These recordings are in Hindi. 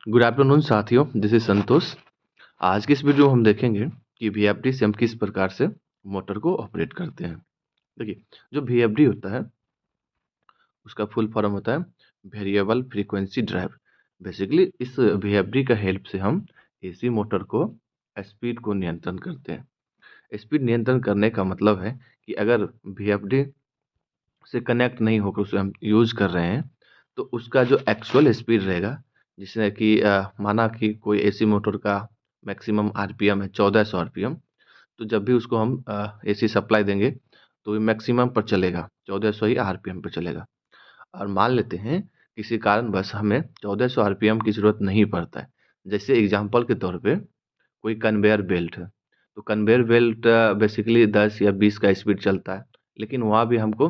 गुड आफ्टरनून साथियों, दिस इज संतोष। आज की इस वीडियो में हम देखेंगे कि वीएफडी से हम किस प्रकार से मोटर को ऑपरेट करते हैं। देखिए, जो वीएफडी होता है उसका फुल फॉर्म होता है वेरिएबल फ्रीक्वेंसी ड्राइव। बेसिकली इस वीएफडी का हेल्प से हम एसी मोटर को स्पीड को नियंत्रण करते हैं। स्पीड नियंत्रण करने का मतलब है कि अगर वीएफडी से कनेक्ट नहीं होकर उसे हम यूज़ कर रहे हैं, तो उसका जो एक्चुअल स्पीड रहेगा, जिससे कि माना कि कोई एसी मोटर का मैक्सिमम आरपीएम है 1400 आरपीएम, तो जब भी उसको हम एसी सप्लाई देंगे, तो ये मैक्सिमम पर चलेगा, 1400 ही आरपीएम पे चलेगा। और मान लेते हैं किसी कारणवश हमें 1400 आरपीएम की ज़रूरत नहीं पड़ता है। जैसे एग्जांपल के तौर पे कोई कन्वेयर बेल्ट है, तो कन्वेयर बेल्ट बेसिकली 10 या 20 का स्पीड चलता है, लेकिन वहाँ भी हमको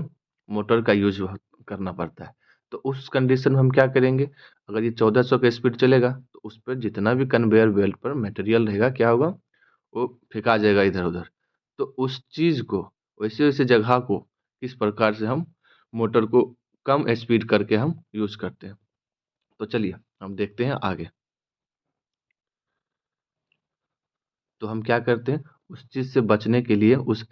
मोटर का यूज़ करना पड़ता है। तो उस कंडीशन में हम क्या करेंगे, अगर ये 1400 का स्पीड चलेगा, तो उस पर जितना भी कन्वेयर बेल्ट पर मटेरियल रहेगा, क्या होगा, वो फेंका जाएगा इधर-उधर। तो उस चीज़ को, वैसे-वैसे जगह को किस प्रकार से हम मोटर को कम स्पीड करके हम यूज़ करते हैं। तो चलिए हम देखते हैं आगे। तो हम क्या करते हैं, उस चीज़ से बचने के लिए, उस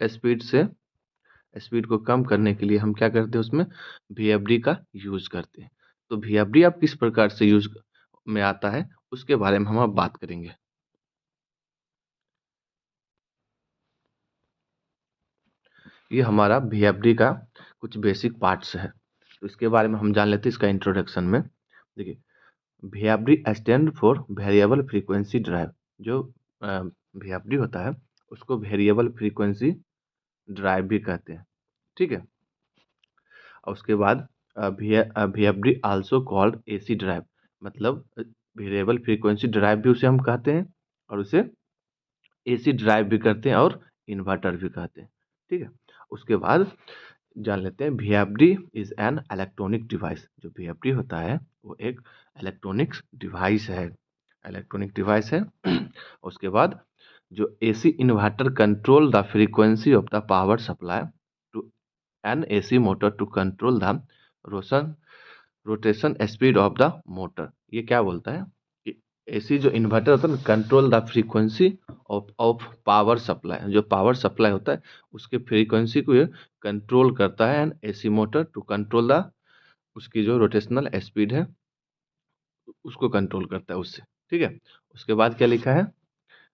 स्पीड को कम करने के लिए हम क्या करते हैं, उसमें वीएफडी का यूज़ करते हैं। तो वीएफडी अब किस प्रकार से यूज़ में आता है, उसके बारे में हम अब बात करेंगे। ये हमारा वीएफडी का कुछ बेसिक पार्ट्स है, तो इसके बारे में हम जान लेते हैं इसका इंट्रोडक्शन में। देखिए, VFD stand for variable frequency drive. जो वीएफडी होता है, उसको वेरिएबल फ्रीक्वेंसी ड्राइव भी कहते हैं, ठीक है। और उसके बाद VFD also called AC drive, मतलब वेरिएबल फ्रीक्वेंसी ड्राइव भी उसे हम कहते हैं, और उसे एसी ड्राइव भी कहते हैं, और इन्वर्टर भी कहते हैं, ठीक है। उसके बाद जान लेते हैं VFD is an electronic device. जो वीएफडी होता है वो एक इलेक्ट्रॉनिक्स डिवाइस है, इलेक्ट्रॉनिक डिवाइस है। उसके बाद जो AC inverter control the frequency of the power supply to an AC motor to control the rotation rotation speed of the motor. ये क्या बोलता है कि एसी जो इन्वर्टर होता है ना, control the frequency of of power supply. जो पावर सप्लाई होता है उसके फ्रीक्वेंसी को ये कंट्रोल करता है, and AC motor to control the, उसकी जो रोटेशनल स्पीड है उसको कंट्रोल करता है उससे, ठीक है। उसके बाद क्या लिखा है,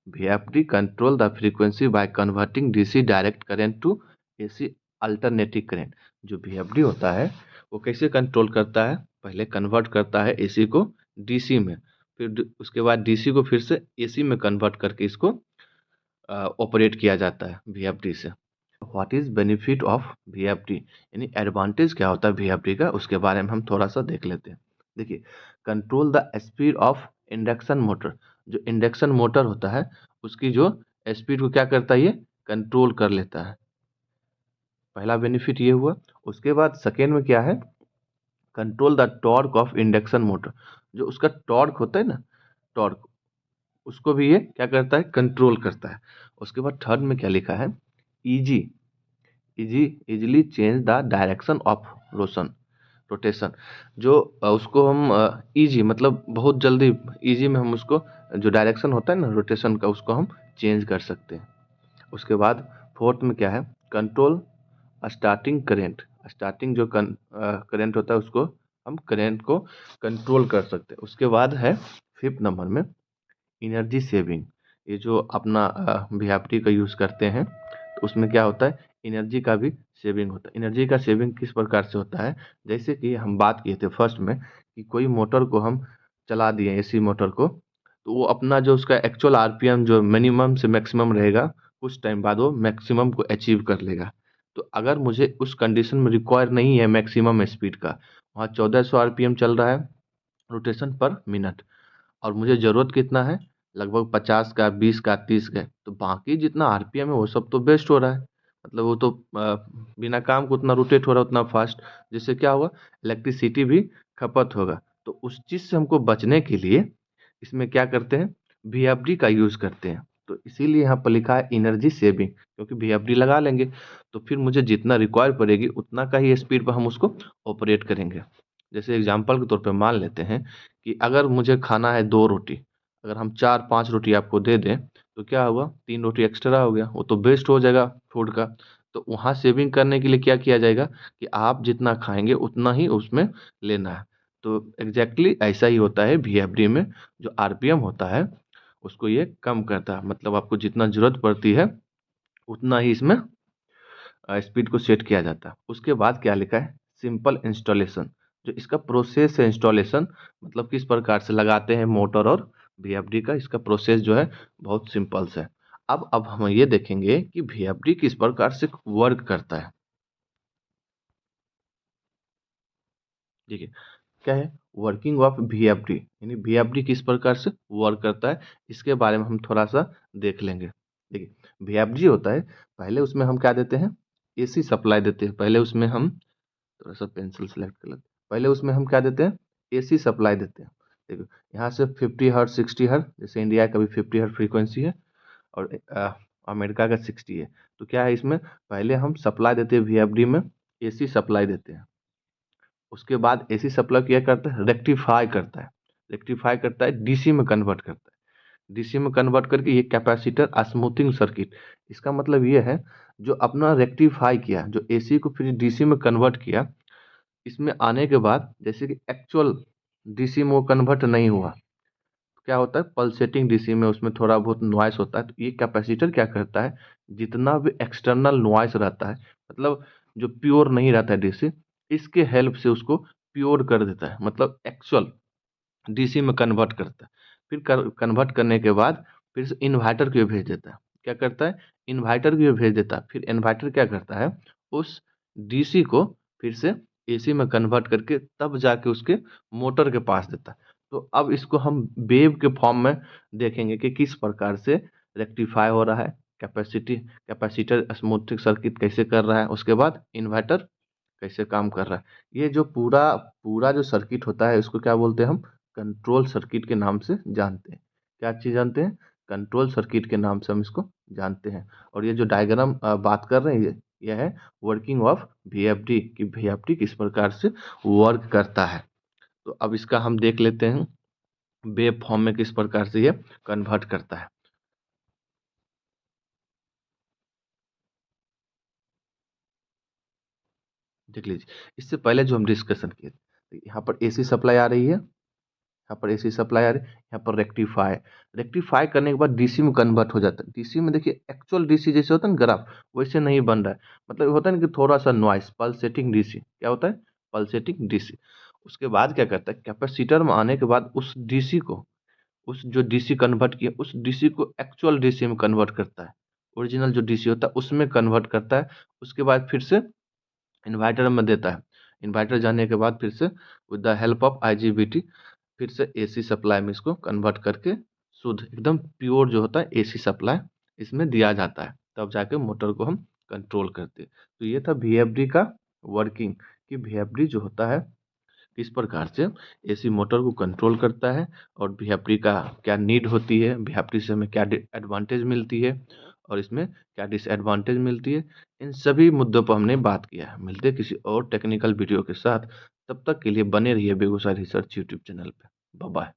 VFD control the frequency by converting DC direct current to AC alternative current. जो वीएफडी होता है वो कैसे कंट्रोल करता है, पहले कन्वर्ट करता है एसी को डीसी में, फिर उसके बाद डीसी को फिर से एसी में कन्वर्ट करके इसको ऑपरेट किया जाता है वीएफडी से। What is benefit of VFD, यानी एडवांटेज क्या होता है वीएफडी का, उसके बारे में हम थोड़ा सा देख लेते हैं। देखिए, control the speed of induction motor. जो इंडक्शन मोटर होता है उसकी जो स्पीड को क्या करता है, ये कंट्रोल कर लेता है। पहला बेनिफिट ये हुआ। उसके बाद सेकेंड में क्या है, control the torque of induction motor. जो उसका टॉर्क होता है ना, टॉर्क, उसको भी ये क्या करता है, कंट्रोल करता है। उसके बाद थर्ड में क्या लिखा है, easy easy easily change the direction of Roshan rotation. जो उसको हम इजी मतलब बहुत जल्दी, इजी में हम उसको जो डायरेक्शन होता है ना रोटेशन का, उसको हम चेंज कर सकते हैं। उसके बाद फोर्थ में क्या है, कंट्रोल स्टार्टिंग करेंट। स्टार्टिंग जो करेंट होता है उसको हम करेंट को कंट्रोल कर सकते हैं। उसके बाद है फिफ्थ नंबर में एनर्जी सेविंग। ये जो अपना वीएफडी का यूज़ करते हैं, तो उसमें क्या होता है, एनर्जी का भी सेविंग होता है। एनर्जी का सेविंग किस प्रकार से होता है, जैसे कि हम बात किए थे फर्स्ट में कि कोई मोटर को हम चला दिए, एसी मोटर को, तो वो अपना जो उसका एक्चुअल आरपीएम जो मिनिमम से मैक्सिमम रहेगा, कुछ टाइम बाद वो मैक्सिमम को अचीव कर लेगा। तो अगर मुझे उस कंडीशन में रिक्वायर नहीं है मैक्सिमम स्पीड का, वहाँ 1400 आरपीएम चल रहा है रोटेशन पर मिनट, और मुझे ज़रूरत कितना है, लगभग 50 का, 20 का, 30 का, तो बाकी जितना आरपीएम है वो सब तो बेस्ट हो रहा है। मतलब वो तो बिना काम को उतना रोटेट हो रहा है उतना फास्ट, जिससे क्या होगा, इलेक्ट्रिसिटी भी खपत होगा। तो उस चीज़ से हमको बचने के लिए इसमें क्या करते हैं, वीएफडी का यूज़ करते हैं। तो इसीलिए यहाँ पर लिखा है एनर्जी सेविंग, क्योंकि वीएफडी लगा लेंगे तो फिर मुझे जितना रिक्वायर पड़ेगी उतना का ही स्पीड पर हम उसको ऑपरेट करेंगे। जैसे एग्जाम्पल के तौर पे मान लेते हैं कि अगर मुझे खाना है 2 रोटी, अगर हम 4-5 रोटी आपको दे दें, तो क्या हुआ 3 रोटी एक्स्ट्रा हो गया, वो तो वेस्ट हो जाएगा फूड का। तो वहाँ सेविंग करने के लिए क्या किया जाएगा कि आप जितना खाएँगे उतना ही उसमें लेना है। तो एग्ज़ैक्टली ऐसा ही होता है वीएफडी में, जो आरपीएम होता है, उसको ये कम करता है। मतलब आपको जितना ज़रूरत पड़ती है, उतना ही इसमें स्पीड को सेट किया जाता है। उसके बाद क्या लिखा है सिंपल इंस्टॉलेशन, जो इसका प्रोसेस है इंस्टॉलेशन, मतलब किस प्रकार से लगाते हैं मोटर और वीएफडी का, इसका प्रोसेस जो है बहुत सिंपल सा है। अब हम ये देखेंगे कि वीएफडी किस प्रकार से वर्क करता है। देखिए क्या है वर्किंग ऑफ वीएफडी, यानी वीएफडी किस प्रकार से वर्क करता है, इसके बारे में हम थोड़ा सा देख लेंगे। देखिए वीएफडी होता है, पहले उसमें हम क्या देते हैं एसी सप्लाई देते हैं। पहले उसमें हम थोड़ा सा पेंसिल सेलेक्ट कर लेते हैं। पहले उसमें हम क्या देते हैं एसी सप्लाई देते हैं। देखो यहाँ से 50 हर्ट्ज 60 हर्ट्ज, जैसे इंडिया का भी 50 हर्ट्ज फ्रीक्वेंसी है और अमेरिका का 60 है। तो क्या है इसमें पहले हम सप्लाई देते हैं वीएफडी में, एसी सप्लाई देते हैं। उसके बाद एसी सप्लाई क्या करता है रेक्टिफाई करता है, रेक्टिफाई करता है डीसी में कन्वर्ट करता है। डीसी में कन्वर्ट करके ये कैपेसिटर स्मूथिंग सर्किट, इसका मतलब ये है जो अपना रेक्टिफाई किया, जो एसी को फिर डीसी में कन्वर्ट किया, इसमें आने के बाद जैसे कि एक्चुअल डीसी में वो कन्वर्ट नहीं हुआ, तो क्या होता है पल्सेटिंग डीसी में उसमें थोड़ा बहुत नॉइस होता है। तो ये कैपेसिटर क्या करता है जितना भी एक्सटर्नल नॉइस रहता है, मतलब जो प्योर नहीं रहता है डीसी, इसके हेल्प से उसको प्योर कर देता है, मतलब एक्चुअल डीसी में कन्वर्ट करता है। फिर कन्वर्ट करने के बाद फिर से इन्वर्टर को भेज देता है। क्या करता है इन्वर्टर को भेज देता है। फिर इन्वर्टर क्या करता है उस डीसी को फिर से एसी में कन्वर्ट करके तब जाके उसके मोटर के पास देता है। तो अब इसको हम वेव के फॉर्म में देखेंगे कि किस प्रकार से रेक्टिफाई हो रहा है, कैपेसिटर स्मूथिंग सर्किट कैसे कर रहा है, उसके बाद इन्वर्टर कैसे काम कर रहा है। ये जो पूरा पूरा जो सर्किट होता है इसको क्या बोलते हैं हम कंट्रोल सर्किट के नाम से जानते हैं। क्या चीज़ जानते हैं कंट्रोल सर्किट के नाम से हम इसको जानते हैं। और ये जो डायग्राम बात कर रहे हैं ये है वर्किंग ऑफ वीएफडी कि वीएफडी किस प्रकार से वर्क करता है। तो अब इसका हम देख लेते हैं वेव फॉर्म में किस प्रकार से ये कन्वर्ट करता है। देख लीजिए इससे पहले जो हम डिस्कशन किए थे, यहाँ पर एसी सप्लाई आ रही है, यहाँ पर एसी सप्लाई आ रही है, यहाँ पर रेक्टिफाई, रेक्टिफाई करने के बाद डीसी में कन्वर्ट हो जाता है। डीसी में देखिए एक्चुअल डीसी जैसे होता है ना ग्राफ, वैसे नहीं बन रहा है, मतलब होता है ना कि थोड़ा सा नॉइस पल्सेटिंग डीसी, क्या होता है पल्सेटिंग डीसी। उसके बाद क्या करता है कैपेसिटर में आने के बाद उस डीसी को, उस जो डीसी कन्वर्ट किया उस डीसी को एक्चुअल डीसी में कन्वर्ट करता है, ओरिजिनल जो डीसी होता है उसमें कन्वर्ट करता है। उसके बाद फिर से इन्वर्टर में देता है। इन्वर्टर जाने के बाद फिर से with the help of IGBT फिर से एसी सप्लाई में इसको कन्वर्ट करके शुद्ध एकदम प्योर जो होता है एसी सप्लाई इसमें दिया जाता है, तब जाके मोटर को हम कंट्रोल करते हैं। तो ये था वीएफडी का वर्किंग कि वीएफडी जो होता है किस प्रकार से एसी मोटर को कंट्रोल करता है और वीएफडी का क्या नीड होती है, वीएफडी से हमें क्या एडवांटेज मिलती है और इसमें क्या डिसएडवांटेज मिलती है। इन सभी मुद्दों पर हमने बात किया है। मिलते हैं किसी और टेक्निकल वीडियो के साथ, तब तक के लिए बने रहिए बेगूसराय रिसर्च यूट्यूब चैनल पे। Bye bye.